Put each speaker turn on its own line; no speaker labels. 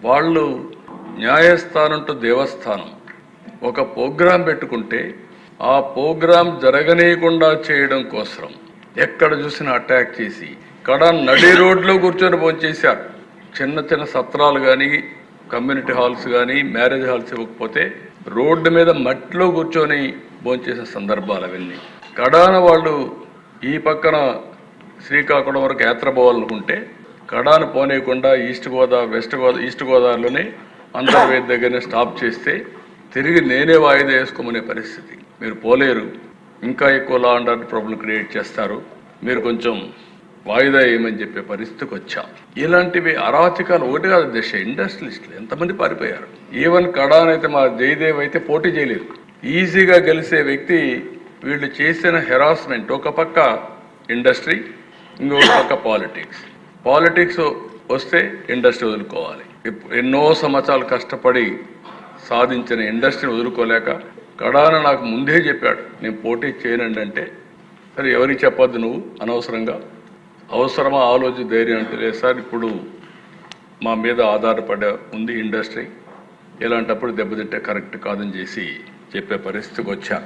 వాళ్ళు న్యాయస్థానం టు దేవస్థానం ఒక ప్రోగ్రాం పెట్టుకుంటే ఆ ప్రోగ్రాం జరగనీయకుండా చేయడం కోసం ఎక్కడ చూసినా అటాక్ చేసి నడి రోడ్లో కూర్చొని భోంచేశారు. చిన్న చిన్న సత్రాలు కానీ కమ్యూనిటీ హాల్స్ కానీ మ్యారేజ్ హాల్స్ ఇవ్వకపోతే రోడ్డు మీద మట్టిలో కూర్చొని భోంచేసిన సందర్భాలు అవన్నీ. వాళ్ళు ఈ పక్కన శ్రీకాకుళం వరకు యాత్ర పోవాలనుకుంటే కడాను పోనీయకుండా ఈస్ట్ గోదావరిలోనే అంతర్వేది దగ్గరనే స్టాప్ చేస్తే తిరిగి నేనే వాయిదా వేసుకోమనే పరిస్థితి. మీరు పోలేరు, ఇంకా ఎక్కువ law and order problem create చేస్తారు, మీరు కొంచెం వాయిదా వేయమని చెప్పే పరిస్థితికి వచ్చాం. ఇలాంటివి అరాచకాలు ఒకటి కాదు దేశ ఇండస్ట్రియలిస్టులు ఎంతమంది పారిపోయారు. ఈవెన్ కడానైతే మా జయదేవ్ అయితే పోటీ చేయలేదు, ఈజీగా గెలిచే వ్యక్తి. వీళ్ళు చేసిన హెరాస్మెంట్ ఒక పక్క ఇండస్ట్రీ, ఇంకొక పక్క పాలిటిక్స్ వస్తే ఇండస్ట్రీ వదులుకోవాలి. ఎన్నో సంవత్సరాలు కష్టపడి సాధించిన ఇండస్ట్రీని వదులుకోలేక కడాన నాకు ముందే చెప్పాడు నేను పోటీ చేయనండి అంటే, సరే ఎవరికి చెప్పొద్దు నువ్వు అనవసరంగా, అవసరమా ఆలోచి ధైర్యం అంటే లేదు సార్ ఇప్పుడు మా మీద ఆధారపడే ఉంది ఇండస్ట్రీ, ఇలాంటప్పుడు దెబ్బతింటే కరెక్ట్ కాదని చేసి చెప్పే పరిస్థితికి వచ్చా.